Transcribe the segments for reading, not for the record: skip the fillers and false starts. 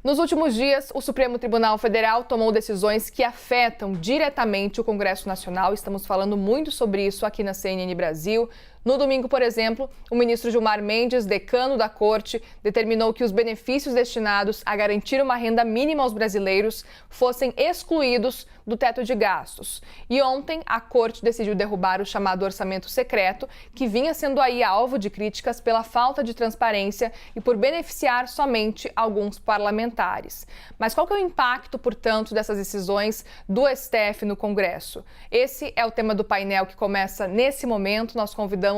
Nos últimos dias, o Supremo Tribunal Federal tomou decisões que afetam diretamente o Congresso Nacional. Estamos falando muito sobre isso aqui na CNN Brasil. No domingo, por exemplo, o ministro Gilmar Mendes, decano da Corte, determinou que os benefícios destinados a garantir uma renda mínima aos brasileiros fossem excluídos do teto de gastos. E ontem, a Corte decidiu derrubar o chamado orçamento secreto, que vinha sendo aí alvo de críticas pela falta de transparência e por beneficiar somente alguns parlamentares. Mas qual que é o impacto, portanto, dessas decisões do STF no Congresso? Esse é o tema do painel que começa nesse momento. Nós convidamos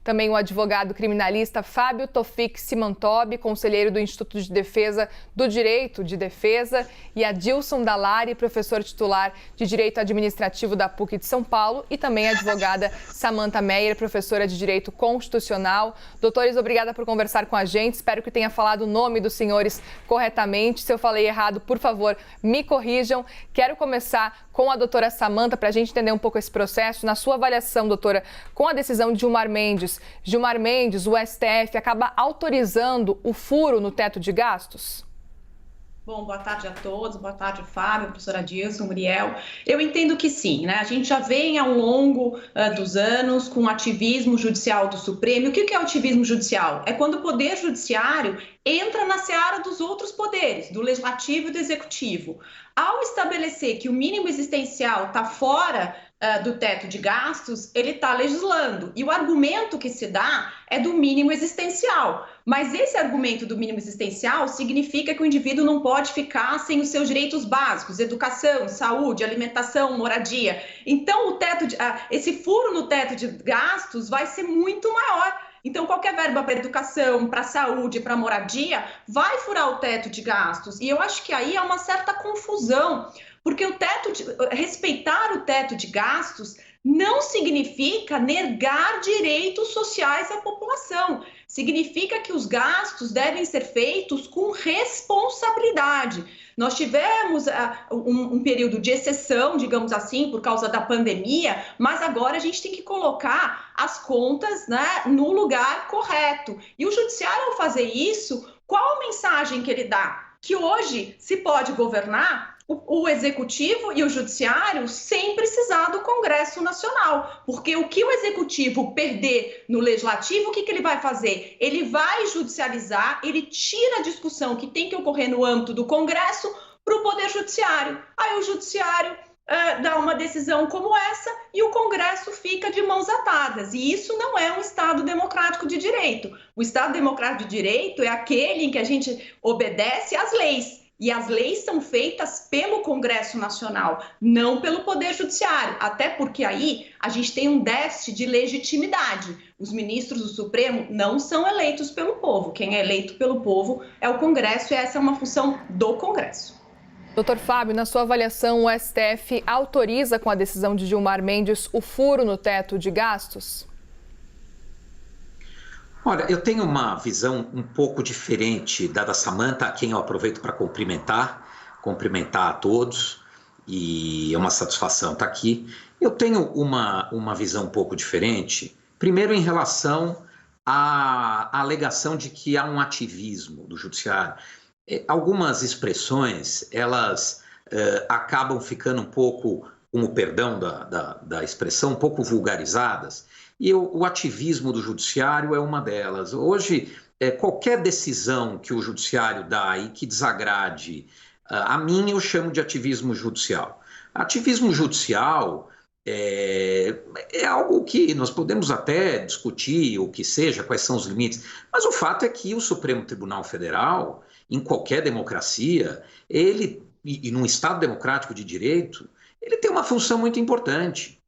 também o advogado criminalista Fábio Tofik Simantobi, conselheiro do Instituto de Defesa do Direito de Defesa, e a Dilson Dalari, professor titular de Direito Administrativo da PUC de São Paulo, e também a advogada Samantha Meyer, professora de Direito Constitucional. Doutores, obrigada por conversar com a gente. Espero que tenha falado o nome dos senhores corretamente. Se eu falei errado, por favor, me corrijam. Quero começar com a doutora Samantha para a gente entender um pouco esse processo. Na sua avaliação, doutora, com a decisão de Gilmar Mendes, o STF acaba autorizando o furo no teto de gastos? Bom, boa tarde a todos, boa tarde, Fábio, professora Dilson, Muriel. Eu entendo que sim, né? A gente já vem ao longo dos anos com o ativismo judicial do Supremo. O que é o ativismo judicial? É quando o Poder Judiciário entra na seara dos outros poderes, do Legislativo e do Executivo. Ao estabelecer que o mínimo existencial está fora do teto de gastos, ele está legislando. E o argumento que se dá é do mínimo existencial. Mas esse argumento do mínimo existencial significa que o indivíduo não pode ficar sem os seus direitos básicos, educação, saúde, alimentação, moradia. Então, esse furo no teto de gastos vai ser muito maior. Então, qualquer verba para educação, para saúde, para moradia, vai furar o teto de gastos. E eu acho que aí há uma certa confusão, porque respeitar o teto de gastos não significa negar direitos sociais à população. Significa que os gastos devem ser feitos com responsabilidade. Nós tivemos um período de exceção, digamos assim, por causa da pandemia, mas agora a gente tem que colocar as contas, né, no lugar correto. E o judiciário, ao fazer isso, qual a mensagem que ele dá? Que hoje se pode governar o executivo e o judiciário sem precisar do Congresso Nacional, porque o que o executivo perder no legislativo, o que ele vai fazer? Ele vai judicializar, ele tira a discussão que tem que ocorrer no âmbito do Congresso para o Poder Judiciário. Aí o judiciário dá uma decisão como essa e o Congresso fica de mãos atadas. E isso não é um Estado democrático de direito. O Estado democrático de direito é aquele em que a gente obedece às leis. E as leis são feitas pelo Congresso Nacional, não pelo Poder Judiciário, até porque aí a gente tem um déficit de legitimidade. Os ministros do Supremo não são eleitos pelo povo. Quem é eleito pelo povo é o Congresso e essa é uma função do Congresso. Doutor Fábio, na sua avaliação, o STF autoriza com a decisão de Gilmar Mendes o furo no teto de gastos? Olha, eu tenho uma visão um pouco diferente da Samantha, a quem eu aproveito para cumprimentar a todos, e é uma satisfação estar aqui. Eu tenho uma visão um pouco diferente, primeiro em relação à alegação de que há um ativismo do judiciário. Algumas expressões, elas acabam ficando um pouco, com o perdão da expressão, um pouco vulgarizadas. E o ativismo do judiciário é uma delas. Hoje, qualquer decisão que o judiciário dá e que desagrade a mim, eu chamo de ativismo judicial. Ativismo judicial é algo que nós podemos até discutir, o que seja, quais são os limites, mas o fato é que o Supremo Tribunal Federal, em qualquer democracia, e num Estado democrático de direito, ele tem uma função muito importante,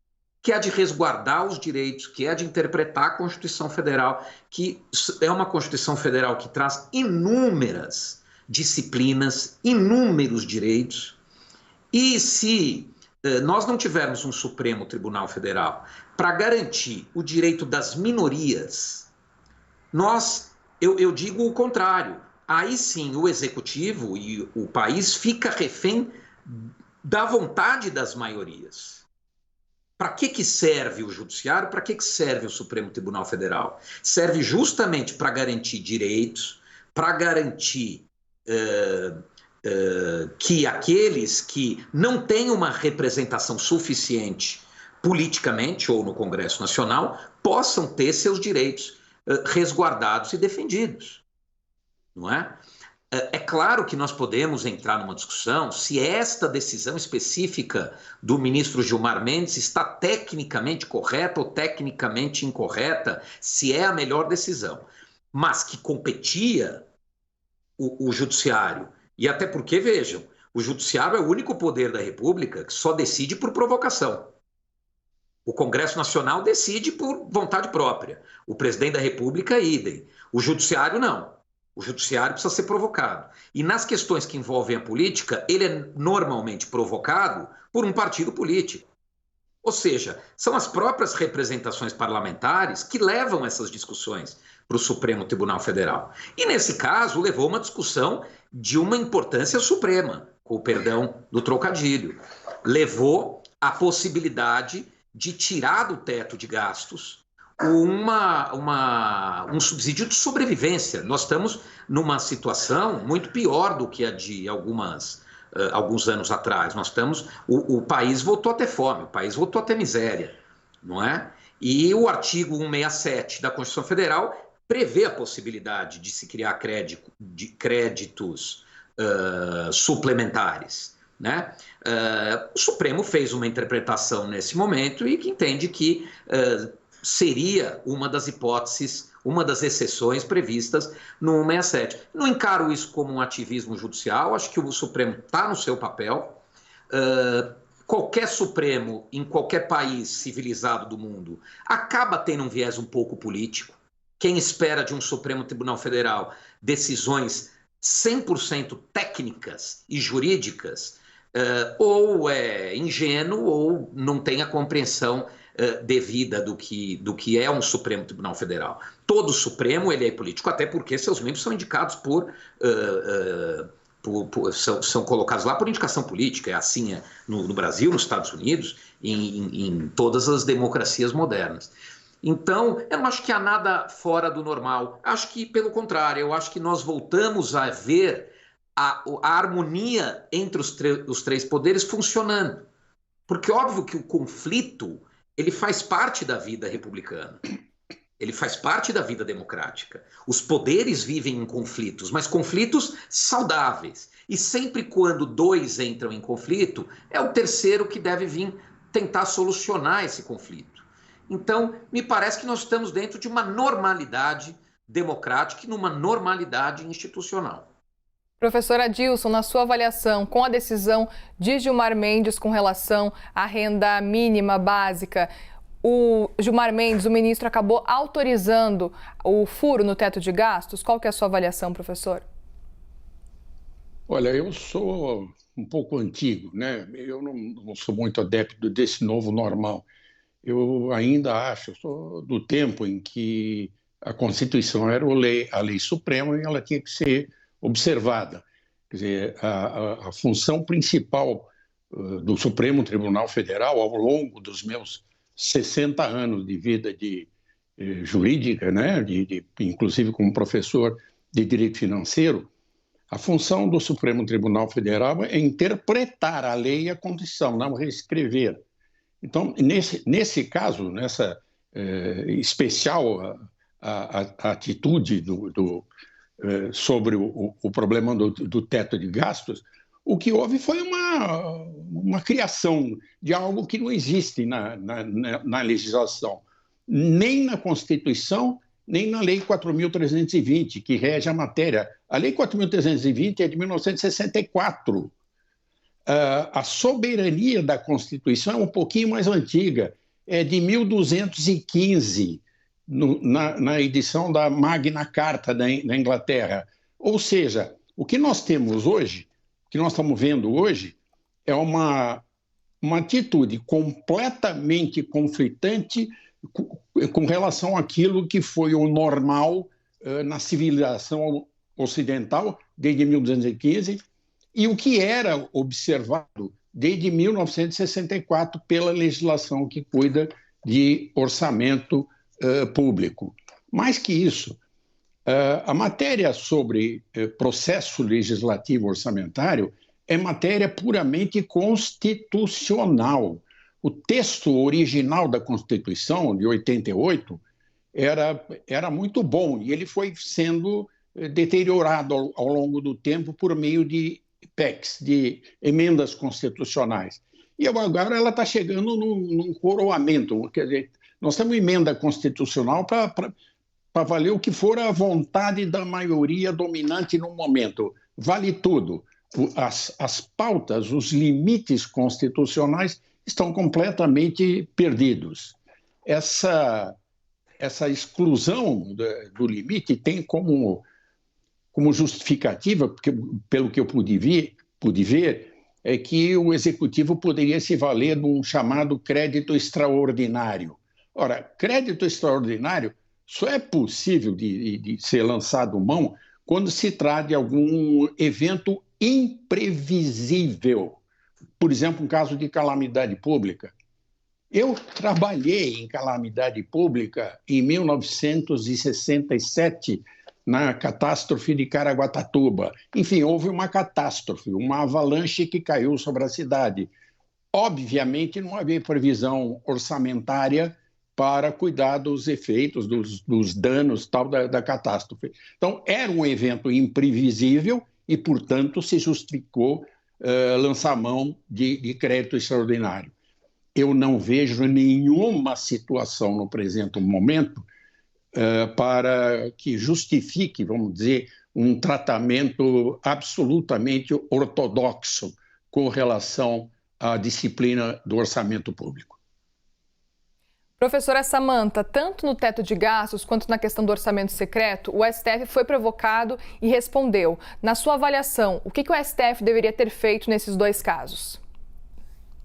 que é a de resguardar os direitos, que é a de interpretar a Constituição Federal, que é uma Constituição Federal que traz inúmeras disciplinas, inúmeros direitos. E se nós não tivermos um Supremo Tribunal Federal para garantir o direito das minorias, eu digo o contrário. Aí sim o Executivo e o país fica refém da vontade das maiorias. Para que serve o Judiciário? Para que serve o Supremo Tribunal Federal? Serve justamente para garantir direitos, para garantir que aqueles que não têm uma representação suficiente politicamente ou no Congresso Nacional possam ter seus direitos resguardados e defendidos, não é? É claro que nós podemos entrar numa discussão se esta decisão específica do ministro Gilmar Mendes está tecnicamente correta ou tecnicamente incorreta, se é a melhor decisão, mas que competia o judiciário. E até porque, vejam, o judiciário é o único poder da República que só decide por provocação. O Congresso Nacional decide por vontade própria. O presidente da República, idem. O judiciário, não. O judiciário precisa ser provocado. E nas questões que envolvem a política, ele é normalmente provocado por um partido político. Ou seja, são as próprias representações parlamentares que levam essas discussões para o Supremo Tribunal Federal. E, nesse caso, levou uma discussão de uma importância suprema, com o perdão do trocadilho. Levou a possibilidade de tirar do teto de gastos um subsídio de sobrevivência. Nós estamos numa situação muito pior do que a de alguns anos atrás. O país voltou a ter fome, o país voltou a ter miséria, não é? E o artigo 167 da Constituição Federal prevê a possibilidade de se criar créditos suplementares, né? O Supremo fez uma interpretação nesse momento e que entende que seria uma das hipóteses, uma das exceções previstas no 167. Não encaro isso como um ativismo judicial, acho que o Supremo está no seu papel. Qualquer Supremo em qualquer país civilizado do mundo acaba tendo um viés um pouco político. Quem espera de um Supremo Tribunal Federal decisões 100% técnicas e jurídicas, ou é ingênuo ou não tem a compreensão devida do que é um Supremo Tribunal Federal. Todo Supremo ele é político, até porque seus membros são indicados são colocados lá por indicação política. É assim no Brasil, nos Estados Unidos, em todas as democracias modernas. Então, eu não acho que há nada fora do normal. Acho que, pelo contrário, eu acho que nós voltamos a ver a harmonia entre os três poderes funcionando. Porque, óbvio que o conflito ele faz parte da vida republicana. Ele faz parte da vida democrática. Os poderes vivem em conflitos, mas conflitos saudáveis. E sempre quando dois entram em conflito, é o terceiro que deve vir tentar solucionar esse conflito. Então, me parece que nós estamos dentro de uma normalidade democrática e numa normalidade institucional. Professor Adilson, na sua avaliação, com a decisão de Gilmar Mendes com relação à renda mínima básica, o Gilmar Mendes, o ministro, acabou autorizando o furo no teto de gastos? Qual que é a sua avaliação, professor? Olha, eu sou um pouco antigo, né? Eu não sou muito adepto desse novo normal. Eu ainda acho, eu sou do tempo em que a Constituição era a lei suprema e ela tinha que ser observada. Quer dizer, a função principal do Supremo Tribunal Federal, ao longo dos meus 60 anos de vida jurídica, né, inclusive como professor de Direito Financeiro, a função do Supremo Tribunal Federal é interpretar a lei e a Constituição, não reescrever. Então, nesse caso, nessa especial a atitude sobre o problema do teto de gastos, o que houve foi uma criação de algo que não existe na legislação, nem na Constituição, nem na Lei 4.320, que rege a matéria. A Lei 4.320 é de 1964. A soberania da Constituição é um pouquinho mais antiga, é de 1215, na edição da Magna Carta da Inglaterra. Ou seja, o que nós temos hoje, o que nós estamos vendo hoje, é uma atitude completamente conflitante com relação àquilo que foi o normal na civilização ocidental desde 1215 e o que era observado desde 1964 pela legislação que cuida de orçamento público. Mais que isso, A matéria sobre processo legislativo orçamentário é matéria puramente constitucional. O texto original da Constituição, de 88, era muito bom e ele foi sendo deteriorado ao longo do tempo por meio de PECs, de emendas constitucionais. E agora ela está chegando num coroamento, quer dizer, nós temos emenda constitucional para valer o que for a vontade da maioria dominante no momento. Vale tudo. As pautas, os limites constitucionais estão completamente perdidos. Essa exclusão do limite tem como justificativa, porque, pelo que eu pude ver, é que o Executivo poderia se valer de um chamado crédito extraordinário. Ora, crédito extraordinário só é possível de ser lançado mão quando se trata de algum evento imprevisível. Por exemplo, um caso de calamidade pública. Eu trabalhei em calamidade pública em 1967, na catástrofe de Caraguatatuba. Enfim, houve uma catástrofe, uma avalanche que caiu sobre a cidade. Obviamente, não havia previsão orçamentária para cuidar dos efeitos, dos danos tal da catástrofe. Então, era um evento imprevisível e, portanto, se justificou lançar mão de crédito extraordinário. Eu não vejo nenhuma situação no presente momento para que justifique, vamos dizer, um tratamento absolutamente ortodoxo com relação à disciplina do orçamento público. Professora Samantha, tanto no teto de gastos quanto na questão do orçamento secreto, o STF foi provocado e respondeu. Na sua avaliação, o que o STF deveria ter feito nesses dois casos?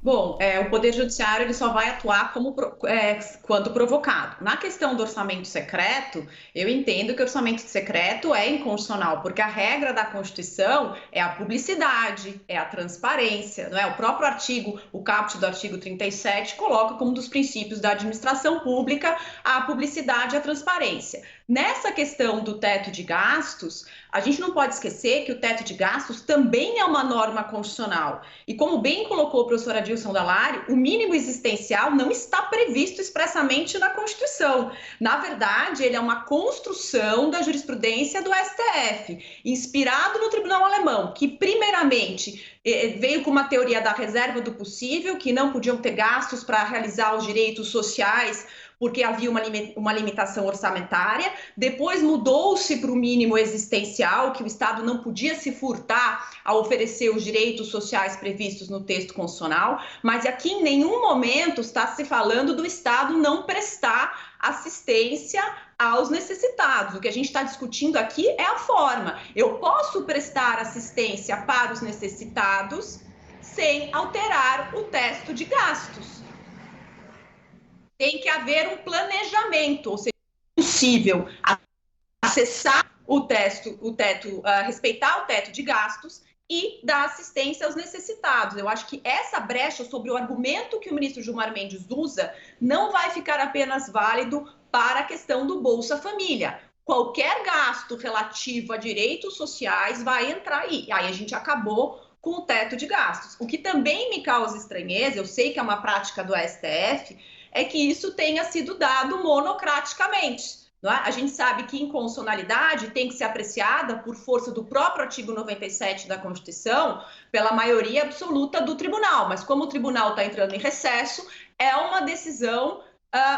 Bom, o Poder Judiciário ele só vai atuar quando provocado. Na questão do orçamento secreto, eu entendo que o orçamento secreto é inconstitucional, porque a regra da Constituição é a publicidade, é a transparência, não é? O próprio artigo, o caput do artigo 37, coloca como um dos princípios da administração pública a publicidade e a transparência. Nessa questão do teto de gastos, a gente não pode esquecer que o teto de gastos também é uma norma constitucional. E como bem colocou o professor Adilson Dall'Ari, o mínimo existencial não está previsto expressamente na Constituição. Na verdade, ele é uma construção da jurisprudência do STF, inspirado no Tribunal Alemão, que primeiramente veio com uma teoria da reserva do possível, que não podiam ter gastos para realizar os direitos sociais, porque havia uma limitação orçamentária. Depois mudou-se para o mínimo existencial, que o Estado não podia se furtar a oferecer os direitos sociais previstos no texto constitucional, mas aqui em nenhum momento está se falando do Estado não prestar assistência aos necessitados. O que a gente está discutindo aqui é a forma. Eu posso prestar assistência para os necessitados sem alterar o teto de gastos. Tem que haver um planejamento, ou seja, é possível acessar o teto, respeitar o teto de gastos e dar assistência aos necessitados. Eu acho que essa brecha sobre o argumento que o ministro Gilmar Mendes usa não vai ficar apenas válido para a questão do Bolsa Família. Qualquer gasto relativo a direitos sociais vai entrar aí. Aí a gente acabou com o teto de gastos. O que também me causa estranheza, eu sei que é uma prática do STF, é que isso tenha sido dado monocraticamente. Não é? A gente sabe que inconstitucionalidade tem que ser apreciada por força do próprio artigo 97 da Constituição, pela maioria absoluta do tribunal, mas como o tribunal está entrando em recesso, é uma decisão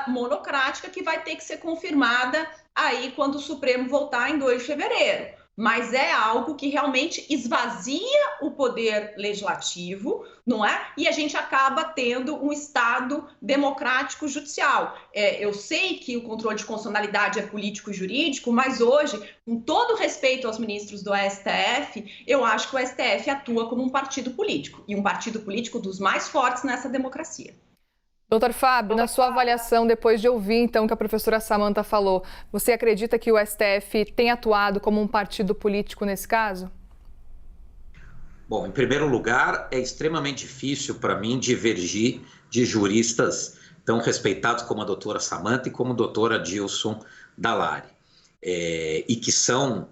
monocrática que vai ter que ser confirmada aí quando o Supremo voltar em 2 de fevereiro. Mas é algo que realmente esvazia o poder legislativo, não é? E a gente acaba tendo um Estado democrático judicial. Eu sei que o controle de constitucionalidade é político e jurídico, mas hoje, com todo respeito aos ministros do STF, eu acho que o STF atua como um partido político, e um partido político dos mais fortes nessa democracia. Doutor Fábio, na sua avaliação, depois de ouvir então o que a professora Samantha falou, você acredita que o STF tem atuado como um partido político nesse caso? Bom, em primeiro lugar, é extremamente difícil para mim divergir de juristas tão respeitados como a doutora Samantha e como o doutor Adilson Dall'Ari. e que são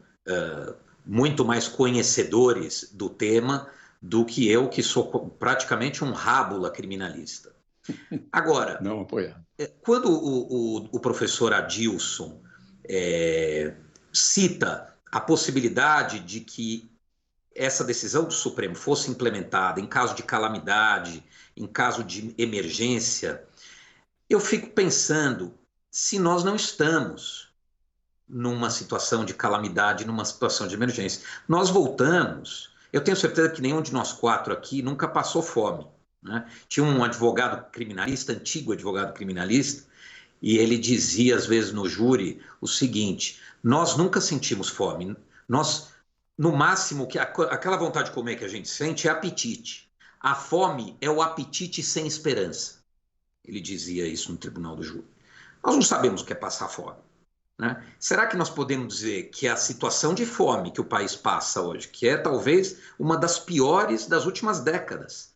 muito mais conhecedores do tema do que eu, que sou praticamente um rábula criminalista. Agora, não apoiar. Quando o professor Adilson cita a possibilidade de que essa decisão do Supremo fosse implementada em caso de calamidade, em caso de emergência, eu fico pensando se nós não estamos numa situação de calamidade, numa situação de emergência. Nós voltamos, eu tenho certeza que nenhum de nós quatro aqui nunca passou fome, né? Tinha um advogado criminalista, antigo advogado criminalista, e ele dizia às vezes no júri o seguinte: nós nunca sentimos fome, nós, no máximo, aquela vontade de comer que a gente sente é apetite. A fome é o apetite sem esperança. Ele dizia isso no tribunal do júri. Nós não sabemos o que é passar fome, né? Será que nós podemos dizer que a situação de fome que o país passa hoje, que é talvez uma das piores das últimas décadas,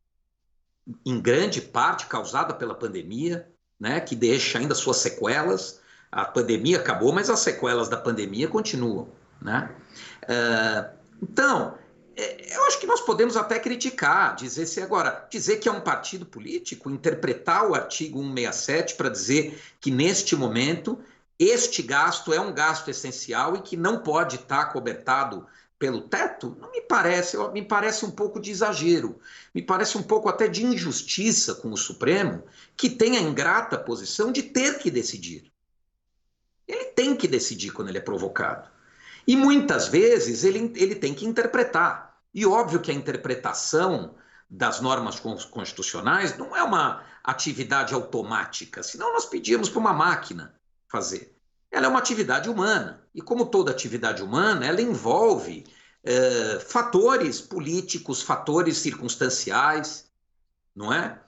em grande parte causada pela pandemia, né, que deixa ainda suas sequelas, a pandemia acabou, mas as sequelas da pandemia continuam, né? Então, eu acho que nós podemos até criticar, dizer que é um partido político, interpretar o artigo 167 para dizer que neste momento este gasto é um gasto essencial e que não pode estar cobertado pelo teto, não me parece um pouco de exagero, me parece um pouco até de injustiça com o Supremo, que tem a ingrata posição de ter que decidir. Ele tem que decidir quando ele é provocado. E muitas vezes ele tem que interpretar. E óbvio que a interpretação das normas constitucionais não é uma atividade automática, senão nós pedíamos para uma máquina fazer. Ela é uma atividade humana, e como toda atividade humana, ela envolve fatores políticos, fatores circunstanciais, não é?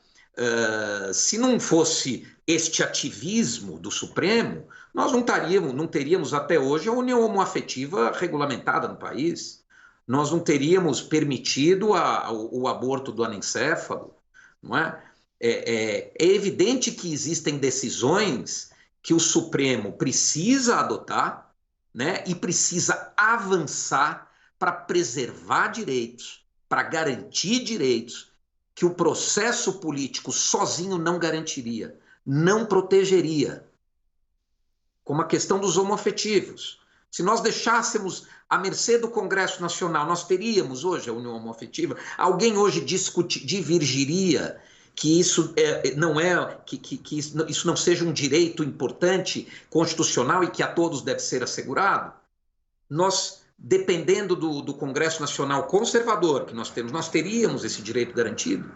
Se não fosse este ativismo do Supremo, nós não teríamos até hoje a união homoafetiva regulamentada no país, nós não teríamos permitido o aborto do anencéfalo, não é? É evidente que existem decisões que o Supremo precisa adotar, né, e precisa avançar para preservar direitos, para garantir direitos que o processo político sozinho não garantiria, não protegeria. Como a questão dos homoafetivos. Se nós deixássemos à mercê do Congresso Nacional, nós teríamos hoje a união homoafetiva. Alguém hoje divergiria que isso isso não seja um direito importante, constitucional e que a todos deve ser assegurado? Nós, dependendo do Congresso Nacional conservador que nós temos, nós teríamos esse direito garantido?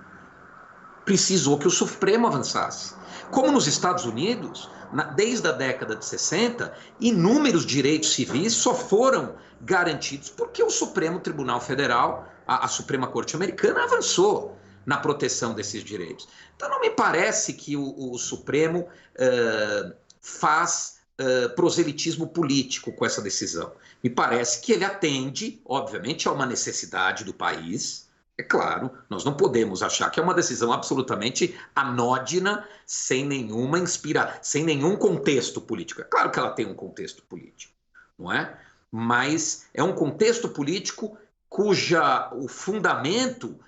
Precisou que o Supremo avançasse. Como nos Estados Unidos, desde a década de 60, inúmeros direitos civis só foram garantidos porque o Supremo Tribunal Federal, a Suprema Corte Americana, avançou na proteção desses direitos. Então não me parece que o Supremo faz proselitismo político com essa decisão. Me parece que ele atende, obviamente, a uma necessidade do país. É claro, nós não podemos achar que é uma decisão absolutamente anódina, sem nenhum contexto político. É claro que ela tem um contexto político, não é? Mas é um contexto político o fundamento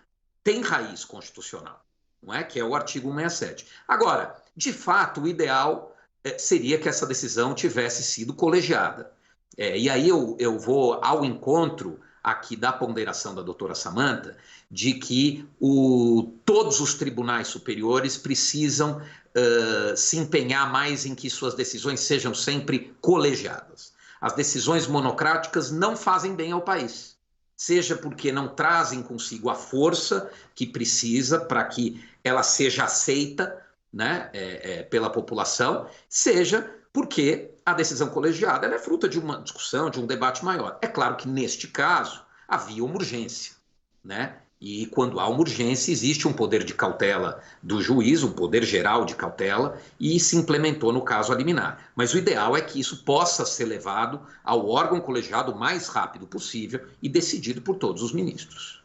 tem raiz constitucional, não é? Que é o artigo 167. Agora, de fato, o ideal seria que essa decisão tivesse sido colegiada. E aí eu vou ao encontro aqui da ponderação da doutora Samantha, de que todos os tribunais superiores precisam se empenhar mais em que suas decisões sejam sempre colegiadas. As decisões monocráticas não fazem bem ao país, seja porque não trazem consigo a força que precisa para que ela seja aceita, né, pela população, seja porque a decisão colegiada ela é fruto de uma discussão, de um debate maior. É claro que, neste caso, havia uma urgência, né? E quando há uma urgência, existe um poder de cautela do juiz, um poder geral de cautela, e se implementou no caso a liminar. Mas o ideal é que isso possa ser levado ao órgão colegiado o mais rápido possível e decidido por todos os ministros.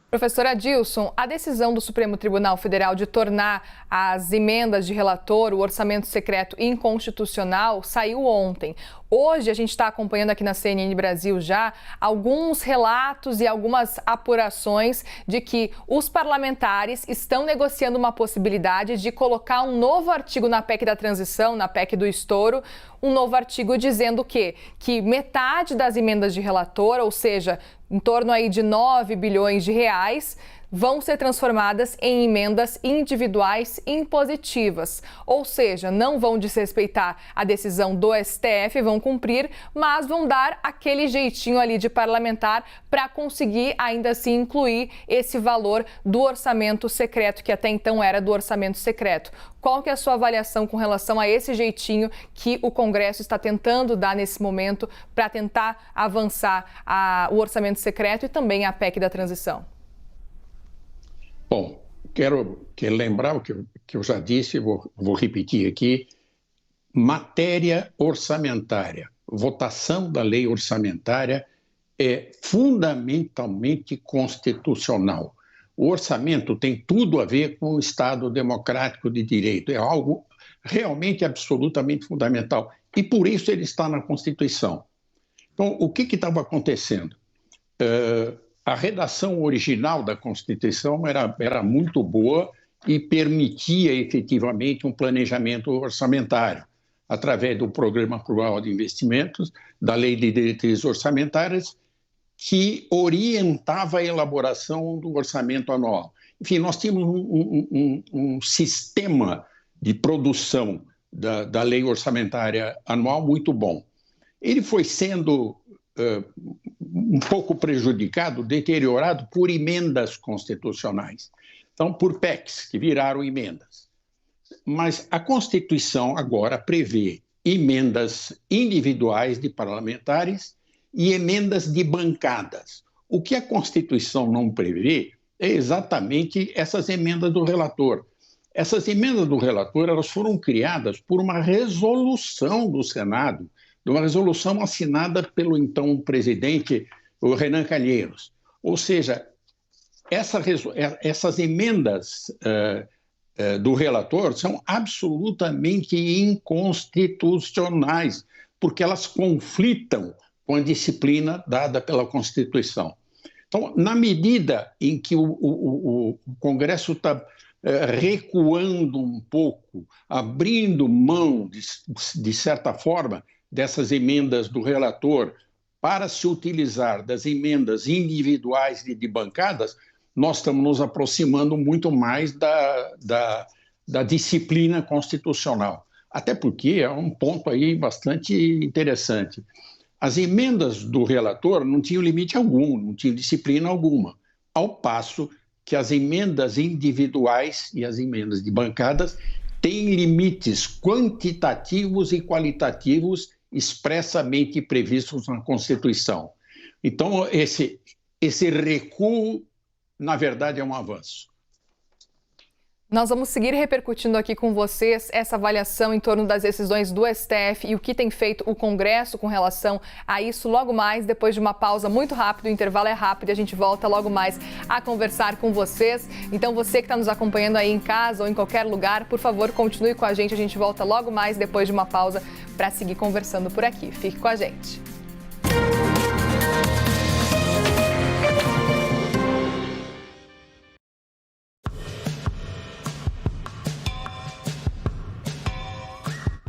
Professor Adilson, a decisão do Supremo Tribunal Federal de tornar as emendas de relator, o orçamento secreto, inconstitucional, saiu ontem. Hoje a gente está acompanhando aqui na CNN Brasil já alguns relatos e algumas apurações de que os parlamentares estão negociando uma possibilidade de colocar um novo artigo na PEC da transição, na PEC do estouro, um novo artigo dizendo que metade das emendas de relator, ou seja, em torno aí de 9 bilhões de reais, vão ser transformadas em emendas individuais impositivas, ou seja, não vão desrespeitar a decisão do STF, vão cumprir, mas vão dar aquele jeitinho ali de parlamentar para conseguir ainda assim incluir esse valor do orçamento secreto, que até então era do orçamento secreto. Qual que é a sua avaliação com relação a esse jeitinho que o Congresso está tentando dar nesse momento para tentar avançar o orçamento secreto e também a PEC da transição? Bom, quero lembrar o que eu já disse, vou repetir aqui. Matéria orçamentária, votação da lei orçamentária é fundamentalmente constitucional. O orçamento tem tudo a ver com o Estado democrático de direito, é algo realmente absolutamente fundamental. E por isso ele está na Constituição. Então, o que estava acontecendo? A redação original da Constituição era muito boa e permitia efetivamente um planejamento orçamentário, através do Programa Plurianual de Investimentos, da Lei de Diretrizes Orçamentárias, que orientava a elaboração do orçamento anual. Enfim, nós tínhamos um sistema de produção da Lei Orçamentária Anual muito bom. Ele foi sendo um pouco prejudicado, deteriorado por emendas constitucionais. Então, por PECs, que viraram emendas. Mas a Constituição agora prevê emendas individuais de parlamentares e emendas de bancadas. O que a Constituição não prevê é exatamente essas emendas do relator. Essas emendas do relator, elas foram criadas por uma resolução do Senado, de uma resolução assinada pelo então presidente, o Renan Calheiros. Ou seja, essas emendas do relator são absolutamente inconstitucionais, porque elas conflitam com a disciplina dada pela Constituição. Então, na medida em que o Congresso está recuando um pouco, abrindo mão, de certa forma, dessas emendas do relator para se utilizar das emendas individuais de bancadas, nós estamos nos aproximando muito mais da disciplina constitucional. Até porque é um ponto aí bastante interessante. As emendas do relator não tinham limite algum, não tinham disciplina alguma, ao passo que as emendas individuais e as emendas de bancadas têm limites quantitativos e qualitativos expressamente previstos na Constituição. Então, esse recuo, na verdade, é um avanço. Nós vamos seguir repercutindo aqui com vocês essa avaliação em torno das decisões do STF e o que tem feito o Congresso com relação a isso logo mais, depois de uma pausa muito rápida. O intervalo é rápido e a gente volta logo mais a conversar com vocês. Então, você que está nos acompanhando aí em casa ou em qualquer lugar, por favor, continue com a gente. A gente volta logo mais depois de uma pausa para seguir conversando por aqui. Fique com a gente.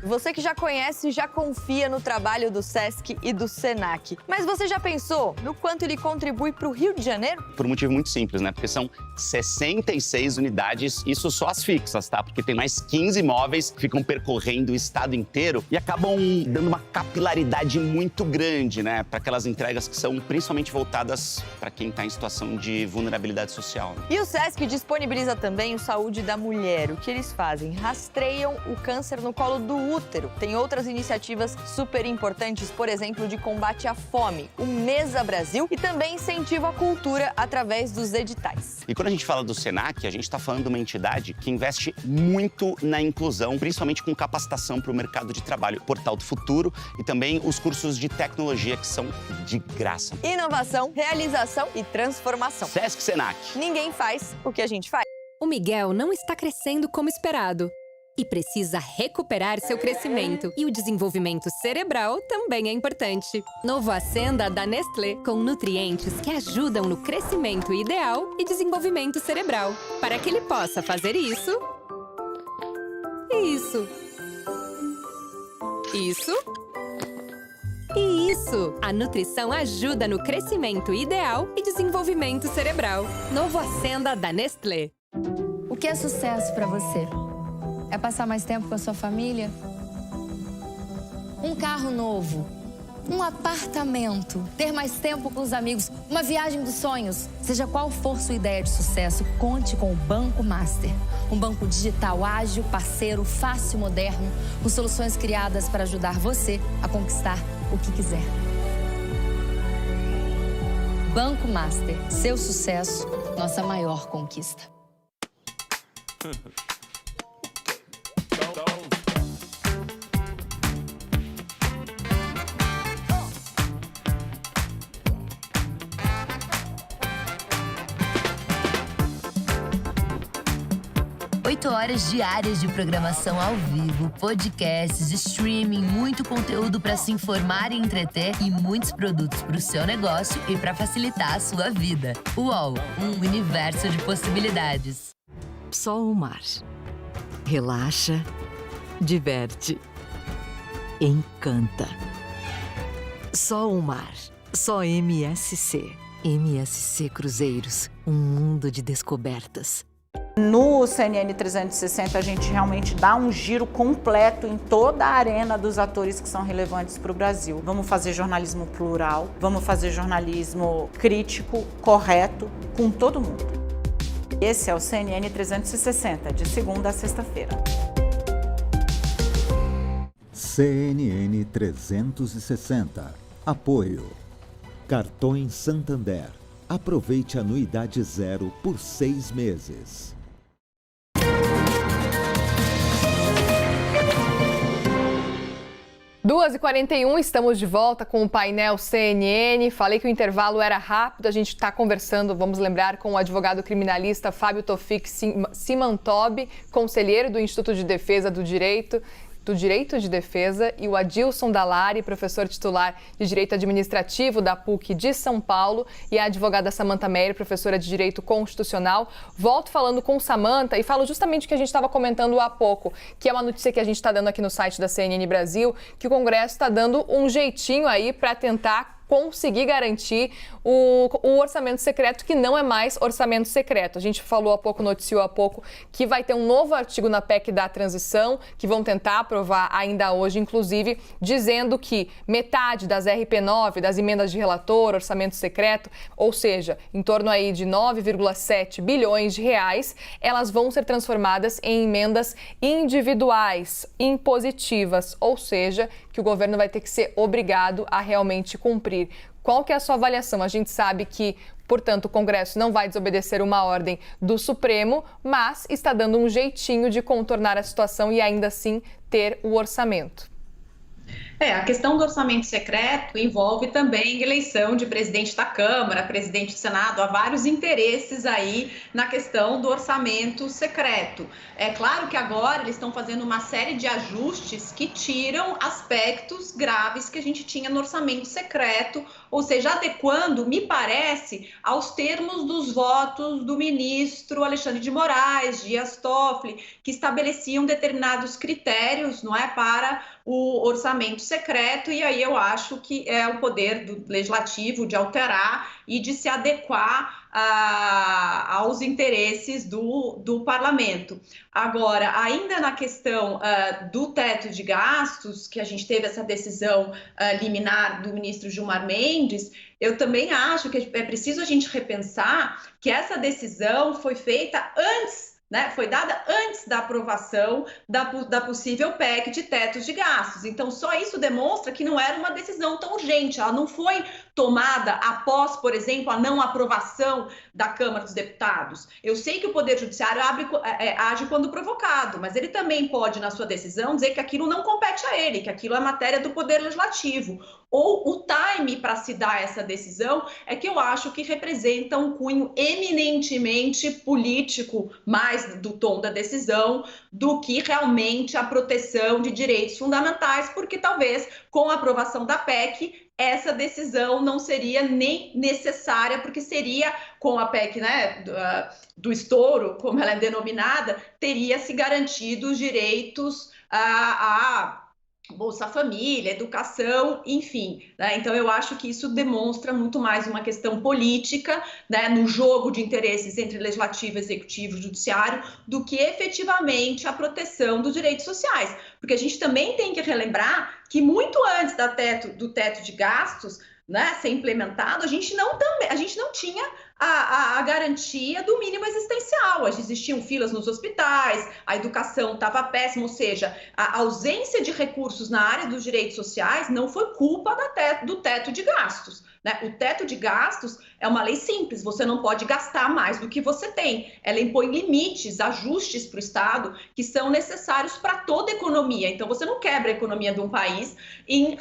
Você que já conhece, já confia no trabalho do SESC e do SENAC. Mas você já pensou no quanto ele contribui para o Rio de Janeiro? Por um motivo muito simples, né? Porque são 66 unidades, isso só as fixas, tá? Porque tem mais 15 imóveis que ficam percorrendo o estado inteiro e acabam dando uma capilaridade muito grande, né? Para aquelas entregas que são principalmente voltadas para quem está em situação de vulnerabilidade social. E o SESC disponibiliza também o Saúde da Mulher. O que eles fazem? Rastreiam o câncer no colo do útero. Tem outras iniciativas super importantes, por exemplo, de combate à fome, o Mesa Brasil, e também incentivo à cultura através dos editais. E quando a gente fala do SENAC, a gente está falando de uma entidade que investe muito na inclusão, principalmente com capacitação para o mercado de trabalho, Portal do Futuro e também os cursos de tecnologia que são de graça. Inovação, realização e transformação. SESC SENAC. Ninguém faz o que a gente faz. O Miguel não está crescendo como esperado. e precisa recuperar seu crescimento. E o desenvolvimento cerebral também é importante. Novo Acenda da Nestlé, com nutrientes que ajudam no crescimento ideal e desenvolvimento cerebral, para que ele possa fazer isso, isso, isso e isso. A nutrição ajuda no crescimento ideal e desenvolvimento cerebral. Novo Acenda da Nestlé. O que é sucesso para você? É passar mais tempo com a sua família? Um carro novo? Um apartamento? Ter mais tempo com os amigos? Uma viagem dos sonhos? Seja qual for sua ideia de sucesso, conte com o Banco Master. Um banco digital ágil, parceiro, fácil, moderno, com soluções criadas para ajudar você a conquistar o que quiser. Banco Master. Seu sucesso, nossa maior conquista. 8 horas diárias de programação ao vivo, podcasts, streaming, muito conteúdo para se informar e entreter e muitos produtos para o seu negócio e para facilitar a sua vida. UOL, um universo de possibilidades. Só o mar. Relaxa, diverte, encanta. Só o mar. Só MSC. MSC Cruzeiros, um mundo de descobertas. No CNN 360, a gente realmente dá um giro completo em toda a arena dos atores que são relevantes para o Brasil. Vamos fazer jornalismo plural, vamos fazer jornalismo crítico, correto, com todo mundo. Esse é o CNN 360, de segunda a sexta-feira. CNN 360. Apoio. Cartões Santander. Aproveite a anuidade zero por 6 meses. 2h41, estamos de volta com o painel CNN. Falei que o intervalo era rápido, a gente está conversando, vamos lembrar, com o advogado criminalista Fábio Tofik Simantobi, conselheiro do Instituto de Defesa do Direito de Defesa, e o Adilson Dallari, professor titular de Direito Administrativo da PUC de São Paulo, e a advogada Samantha Meyer, professora de Direito Constitucional. Volto falando com Samantha e falo justamente o que a gente estava comentando há pouco, que é uma notícia que a gente está dando aqui no site da CNN Brasil, que o Congresso está dando um jeitinho aí para tentar conseguir garantir o orçamento secreto, que não é mais orçamento secreto. A gente falou há pouco, noticiou há pouco, que vai ter um novo artigo na PEC da transição, que vão tentar aprovar ainda hoje, inclusive, dizendo que metade das RP9, das emendas de relator, orçamento secreto, ou seja, em torno aí de 9,7 bilhões de reais, elas vão ser transformadas em emendas individuais, impositivas, ou seja, que o governo vai ter que ser obrigado a realmente cumprir. Qual que é a sua avaliação? A gente sabe que, portanto, o Congresso não vai desobedecer uma ordem do Supremo, mas está dando um jeitinho de contornar a situação e ainda assim ter o orçamento. A questão do orçamento secreto envolve também eleição de presidente da Câmara, presidente do Senado, há vários interesses aí na questão do orçamento secreto. É claro que agora eles estão fazendo uma série de ajustes que tiram aspectos graves que a gente tinha no orçamento secreto, ou seja, adequando, me parece, aos termos dos votos do ministro Alexandre de Moraes, Dias Toffoli, que estabeleciam determinados critérios, não é, para o orçamento secreto, e aí eu acho que é o poder do legislativo de alterar e de se adequar aos interesses do parlamento. Agora, ainda na questão do teto de gastos, que a gente teve essa decisão liminar do ministro Gilmar Mendes, eu também acho que é preciso a gente repensar que essa decisão foi feita antes, né, foi dada antes da aprovação da possível PEC de tetos de gastos. Então, só isso demonstra que não era uma decisão tão urgente, ela não foi tomada após, por exemplo, a não aprovação da Câmara dos Deputados. Eu sei que o Poder Judiciário age quando provocado, mas ele também pode, na sua decisão, dizer que aquilo não compete a ele, que aquilo é matéria do Poder Legislativo. Ou o time para se dar essa decisão é que eu acho que representa um cunho eminentemente político, mais do tom da decisão, do que realmente a proteção de direitos fundamentais, porque talvez com a aprovação da PEC, essa decisão não seria nem necessária, porque seria, com a PEC, né, do estouro, como ela é denominada, teria se garantido os direitos a Bolsa Família, educação, enfim, né? Então eu acho que isso demonstra muito mais uma questão política, né, no jogo de interesses entre legislativo, executivo e judiciário, do que efetivamente a proteção dos direitos sociais. Porque a gente também tem que relembrar que muito antes do teto de gastos, né, ser implementado, a gente não tinha a garantia do mínimo existencial. Existiam filas nos hospitais, a educação estava péssima, ou seja, a ausência de recursos na área dos direitos sociais não foi culpa do teto de gastos, né? O teto de gastos é uma lei simples, você não pode gastar mais do que você tem. Ela impõe limites, ajustes para o Estado que são necessários para toda a economia. Então, você não quebra a economia de um país em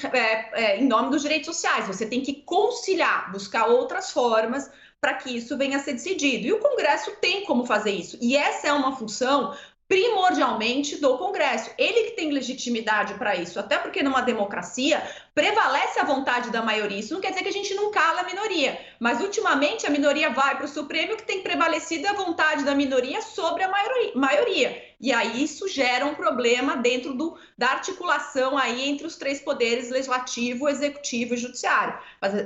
nome dos direitos sociais. Você tem que conciliar, buscar outras formas para que isso venha a ser decidido. E o Congresso tem como fazer isso. E essa é uma função primordialmente do Congresso. Ele que tem legitimidade para isso, até porque numa democracia prevalece a vontade da maioria. Isso não quer dizer que a gente não cala a minoria, mas ultimamente a minoria vai para o Supremo, que tem prevalecido a vontade da minoria sobre a maioria. E aí isso gera um problema dentro da articulação aí entre os três poderes, legislativo, executivo e judiciário.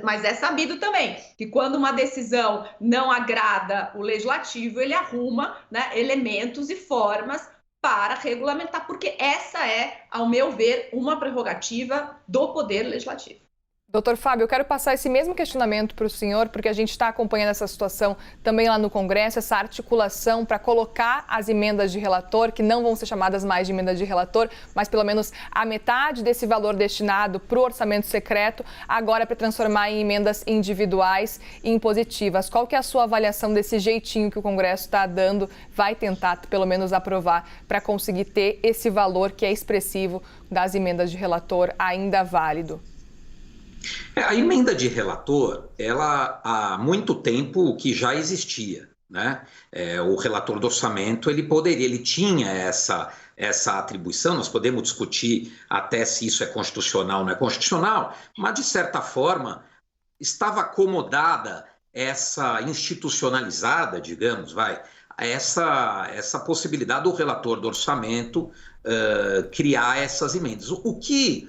Mas é sabido também que quando uma decisão não agrada o legislativo, ele arruma, né, elementos e formas para regulamentar, porque essa é, ao meu ver, uma prerrogativa do Poder Legislativo. Doutor Fábio, eu quero passar esse mesmo questionamento para o senhor, porque a gente está acompanhando essa situação também lá no Congresso, essa articulação para colocar as emendas de relator, que não vão ser chamadas mais de emendas de relator, mas pelo menos a metade desse valor destinado para o orçamento secreto, agora para transformar em emendas individuais e impositivas. Qual que é a sua avaliação desse jeitinho que o Congresso está dando, vai tentar pelo menos aprovar, para conseguir ter esse valor que é expressivo das emendas de relator ainda válido? A emenda de relator, ela há muito tempo que já existia, né? O relator do orçamento, ele tinha essa atribuição. Nós podemos discutir até se isso é constitucional ou não é constitucional, mas de certa forma estava acomodada essa institucionalizada, digamos, essa possibilidade do relator do orçamento criar essas emendas. O que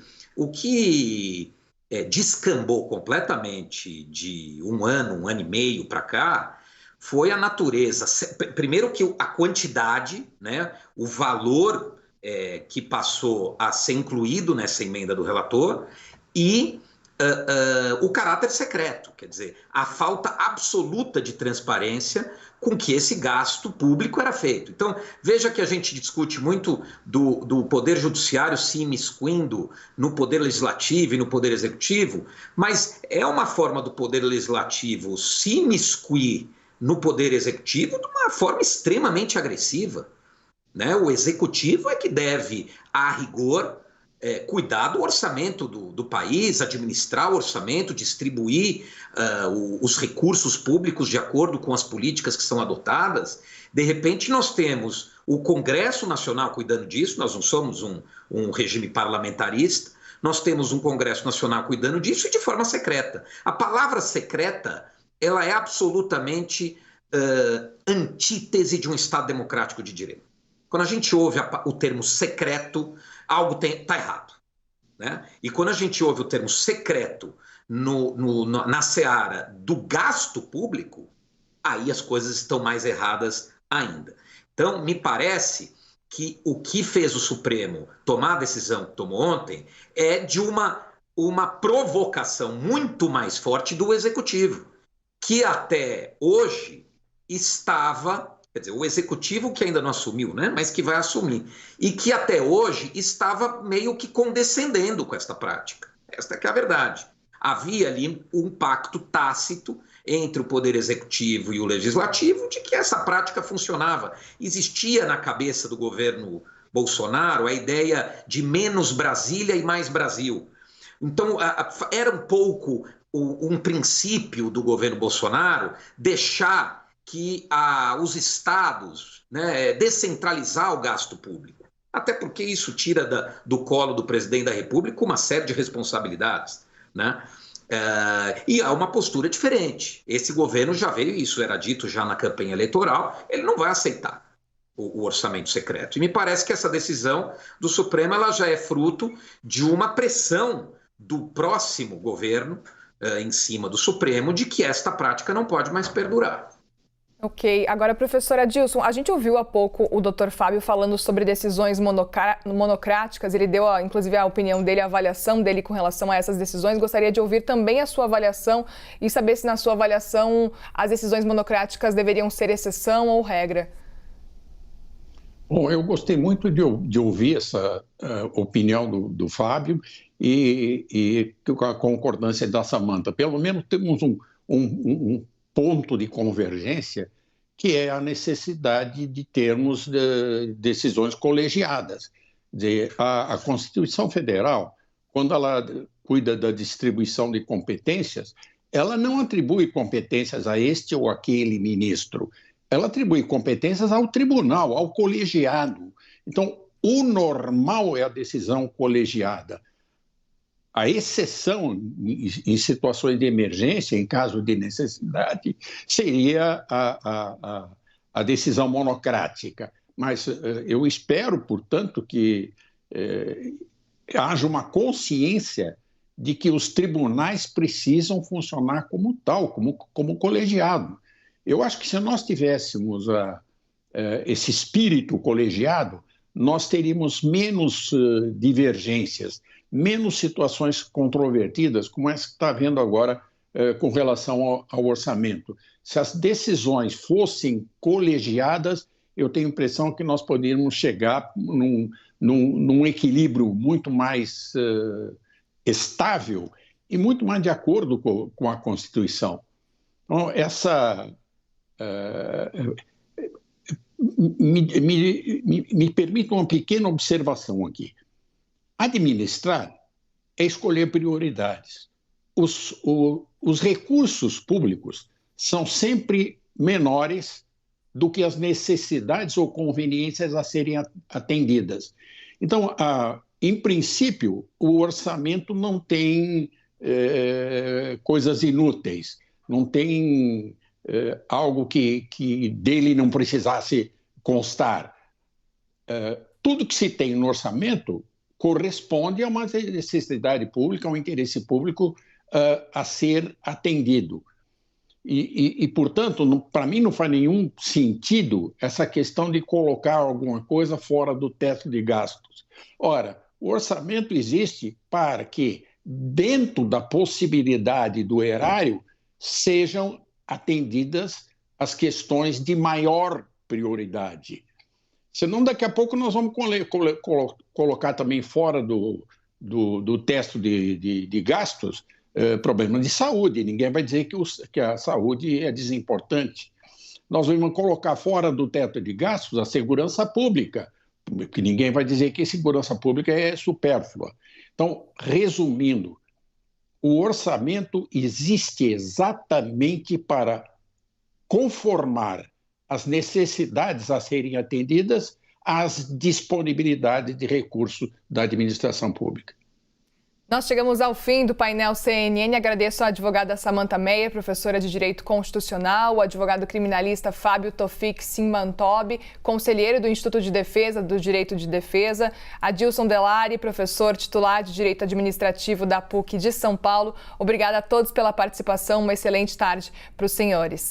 descambou completamente de um ano e meio para cá foi a natureza. Primeiro que a quantidade, né, o valor que passou a ser incluído nessa emenda do relator e o caráter secreto, quer dizer, a falta absoluta de transparência com que esse gasto público era feito. Então, veja que a gente discute muito do Poder Judiciário se imiscuindo no Poder Legislativo e no Poder Executivo, mas é uma forma do Poder Legislativo se imiscuir no Poder Executivo de uma forma extremamente agressiva, né? O Executivo é que deve, a rigor, cuidar do orçamento do país, administrar o orçamento, distribuir os recursos públicos de acordo com as políticas que são adotadas. De repente, nós temos o Congresso Nacional cuidando disso, nós não somos um regime parlamentarista, nós temos um Congresso Nacional cuidando disso e de forma secreta. A palavra secreta, ela é absolutamente antítese de um Estado democrático de direito. Quando a gente ouve o termo secreto, algo está errado, né? E quando a gente ouve o termo secreto na seara do gasto público, aí as coisas estão mais erradas ainda. Então, me parece que o que fez o Supremo tomar a decisão que tomou ontem é de uma provocação muito mais forte do Executivo, que até hoje estava... Quer dizer, o Executivo que ainda não assumiu, né, mas que vai assumir, e que até hoje estava meio que condescendendo com esta prática. Esta que é a verdade. Havia ali um pacto tácito entre o Poder Executivo e o Legislativo de que essa prática funcionava. Existia na cabeça do governo Bolsonaro a ideia de menos Brasília e mais Brasil. Então, era um pouco um princípio do governo Bolsonaro deixar que os estados, né, descentralizar o gasto público. Até porque isso tira do colo do presidente da República uma série de responsabilidades, né? E há uma postura diferente. Esse governo já veio, isso era dito já na campanha eleitoral, ele não vai aceitar o orçamento secreto. E me parece que essa decisão do Supremo ela já é fruto de uma pressão do próximo governo em cima do Supremo de que esta prática não pode mais perdurar. Ok. Agora, professora Adilson, a gente ouviu há pouco o Dr. Fábio falando sobre decisões monocráticas. Ele deu, inclusive, a opinião dele, a avaliação dele com relação a essas decisões. Gostaria de ouvir também a sua avaliação e saber se, na sua avaliação, as decisões monocráticas deveriam ser exceção ou regra. Bom, eu gostei muito de ouvir essa opinião do Fábio e com a concordância da Samantha. Pelo menos temos um ponto de convergência, que é a necessidade de termos decisões colegiadas. A Constituição Federal, quando ela cuida da distribuição de competências, ela não atribui competências a este ou aquele ministro, ela atribui competências ao tribunal, ao colegiado. Então, o normal é a decisão colegiada. A exceção em situações de emergência, em caso de necessidade, seria a decisão monocrática. Mas eu espero, portanto, que haja uma consciência de que os tribunais precisam funcionar como tal, como colegiado. Eu acho que se nós tivéssemos esse espírito colegiado, nós teríamos menos divergências, menos situações controvertidas, como essa que está havendo agora com relação ao orçamento. Se as decisões fossem colegiadas, eu tenho a impressão que nós poderíamos chegar num equilíbrio muito mais estável e muito mais de acordo com a Constituição. Então, me permita uma pequena observação aqui. Administrar é escolher prioridades. Os recursos públicos são sempre menores do que as necessidades ou conveniências a serem atendidas. Então, em princípio, o orçamento não tem coisas inúteis, não tem algo que dele não precisasse constar. Tudo que se tem no orçamento corresponde a uma necessidade pública, a um interesse público a ser atendido. E portanto, para mim não faz nenhum sentido essa questão de colocar alguma coisa fora do teto de gastos. Ora, o orçamento existe para que, dentro da possibilidade do erário, sejam atendidas as questões de maior prioridade. Senão, daqui a pouco, nós vamos colocar também fora do teto de gastos problemas de saúde. Ninguém vai dizer que a saúde é desimportante. Nós vamos colocar fora do teto de gastos a segurança pública, porque ninguém vai dizer que a segurança pública é supérflua. Então, resumindo, o orçamento existe exatamente para conformar as necessidades a serem atendidas às disponibilidades de recursos da administração pública. Nós chegamos ao fim do painel CNN. Agradeço a advogada Samantha Meyer, professora de Direito Constitucional, o advogado criminalista Fábio Tofik Simantobi, conselheiro do Instituto de Defesa do Direito de Defesa, Adilson Delari, professor titular de Direito Administrativo da PUC de São Paulo. Obrigada a todos pela participação. Uma excelente tarde para os senhores.